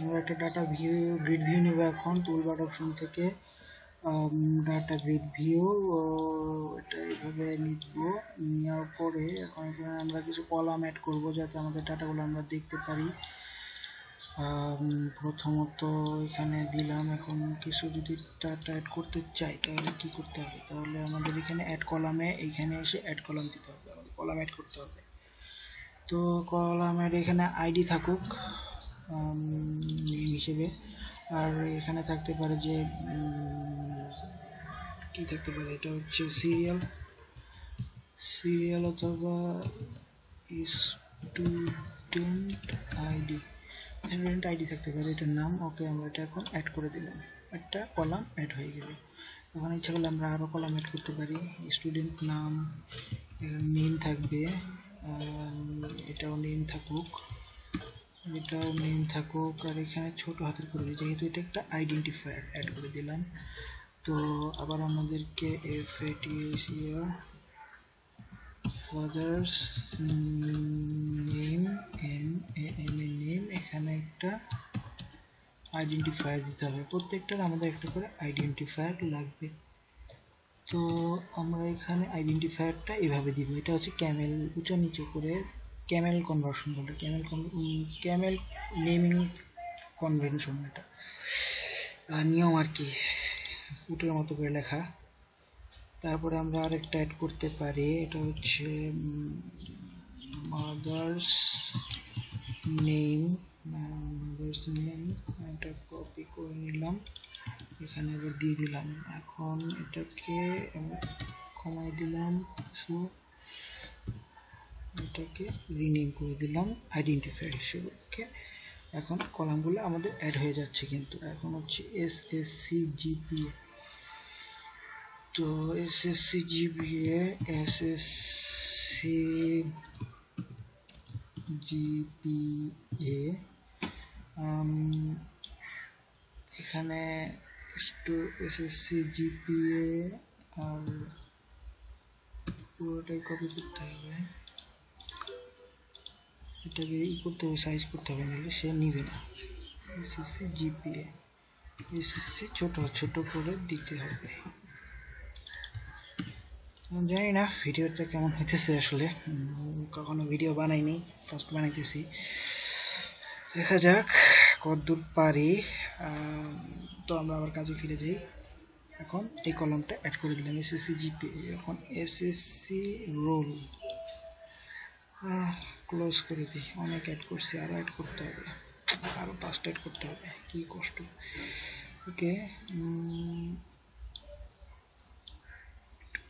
আমরা একটা data view grid view নেব এখন টুলবার অপশন থেকে ডাটা গ্রিড ভিউ এটা এইভাবে নিব। নেওয়ার পরে এখন আমরা কিছু কলাম অ্যাড করব যাতে আমাদের ডাটাগুলো আমরা দেখতে পারি। প্রথমত এখানে দিলাম। এখন কিছু যদি ডাটা অ্যাড করতে চাই তাহলে কি করতে হবে, তাহলে আমাদের এখানে অ্যাড কলামে এইখানে এসে অ্যাড কলাম দিতে হবে, আমাদের কলাম অ্যাড করতে হবে। তো কলামের এখানে আইডি থাকুক নেম হিসেবে, আর এখানে থাকতে পারে যে কি থাকতে পারে, এটা হচ্ছে সিরিয়াল অথবা স্টুডেন্ট আইডি থাকতে পারে, এটার নাম। ওকে, আমরা এটা এখন অ্যাড করে দিলাম, একটা কলাম অ্যাড হয়ে গেল। এখন ইচ্ছা করলে আমরা আরো কলাম অ্যাড করতে পারি। স্টুডেন্ট নাম, নেম থাকবে, এটাও নেম থাকুক, এটাও নেম থাকুক, আর এখানে ছোট হাতের করে দিই যেহেতু এটা একটা আইডেন্টিফায়ার অ্যাড করে দিলাম। তো আবার আমাদেরকে ফাদার্স নেম নেম এখানে একটা আইডেন্টিফায়ার দিতে হবে। প্রত্যেকটার আমাদের একটা করে আইডেন্টিফায়ার লাগবে। তো আমরা এখানে আইডেন্টিফায়ারটা এভাবে দিব। এটা হচ্ছে ক্যামেল, উঁচু নিচু করে ক্যামেল কনভার্সন বলে, ক্যামেল নেমিং কনভেনশন, এটা নিয়ম আর কি, উটের মতো করে লেখা। তারপরে আমরা আরেকটা অ্যাড করতে পারি, এটা হচ্ছে মাদার্স নেম। এটা কপি করে নিলাম, এখানে আবার দিয়ে দিলাম। এখন এটাকে কমাই দিলাম, এটাকে রিনেম করে দিলাম আইডেন্টিফায়ার হিসেবে। ওকে, এখন কলামগুলো আমাদের অ্যাড হয়ে যাচ্ছে। কিন্তু এখন হচ্ছে এসএসসি জিপিএ। তো এসএসসি জিপিএ এখানে এসএসসি জিপিএ আর পুরোটাই কপি করতে হবে, এটাকে করতে হবে, সাইজ করতে হবে, নাহলে সে নিবে না। এসএসসি জিপিএ, এসএসসি ছোট ছোট করে দিতে হবে। জানি না ভিডিওটা কেমন হইতেছে, আসলে কখনো ভিডিও বানাইনি, ফার্স্ট বানাইতেছি, দেখা যাক কতদূর পারি। তো আমরা আবার কাজে ফিরে যাই। এখন এই কলামটা অ্যাড করে দিলাম এসএসসি জিপিএ। এখন এসএসসি রোল ক্লোজ করে দিই, অনেক অ্যাড করছি, আরো অ্যাড করতে হবে, আরো 5টা অ্যাড করতে হবে, কি কষ্ট। ওকে,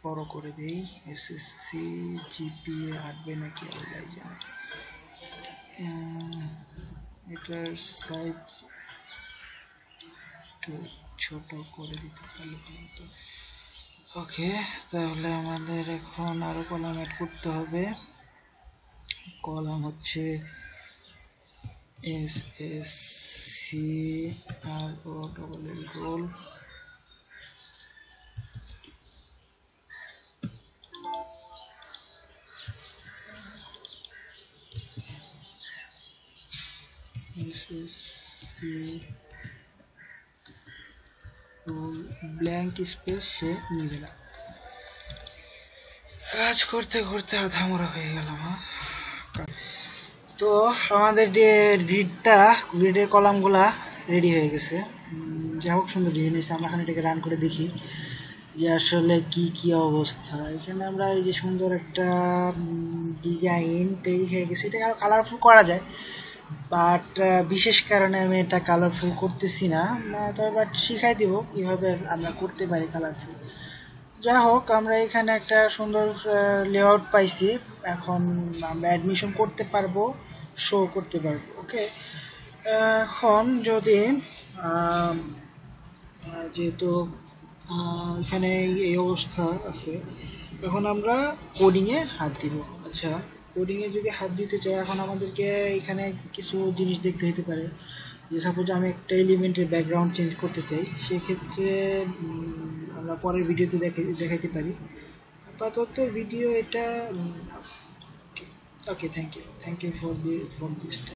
বড় করে দেই। এসএসসি জিপিএ আসবে নাকি আল্লাহ জানে। এটার সাইজ একটু ছোট করে দিতে পারলে ভালো হতো। ওকে, তাহলে আমাদের এখন আরো কলাম অ্যাড করতে হবে। কলাম হচ্ছে এসএসসি আর রোল, ব্ল্যাঙ্ক স্পেস সে নিবে না। কাজ করতে করতে আধামরা হয়ে গেলাম। তো আমাদের গ্রিডের কলামগুলা রেডি হয়ে গেছে, যা হোক সুন্দর ডিজাইন হয়েছে। আমরা এখন এটাকে রান করে দেখি যে আসলে কি অবস্থা। এখানে আমরা এই যে সুন্দর একটা ডিজাইন তৈরি হয়ে গেছে, এটাকে আরো কালারফুল করা যায়, বাট বিশেষ কারণে আমি এটা কালারফুল করতেছি না, তবে বাট শিখাই দিব কিভাবে আমরা করতে পারি কালারফুল। যা হোক, আমরা এখানে একটা সুন্দর লেআউট পাইছি, এখন আমরা অ্যাডমিশন করতে পারবো, শো করতে পারবো। ওকে, এখন যদি যেহেতু এখানে এই অবস্থা আছে, এখন আমরা কোডিংয়ে হাত দিব। আচ্ছা, কোডিংয়ে যদি হাত দিতে চাই, এখন আমাদেরকে এখানে কিছু জিনিস দেখতে হতে পারে। যে সাপোজ আমি একটা এলিমেন্টের ব্যাকগ্রাউন্ড চেঞ্জ করতে চাই, সেক্ষেত্রে আমরা পরের ভিডিওতে দেখাইতে পারি। আপাতত ভিডিও এটা। ওকে, থ্যাংক ইউ ফর দিস।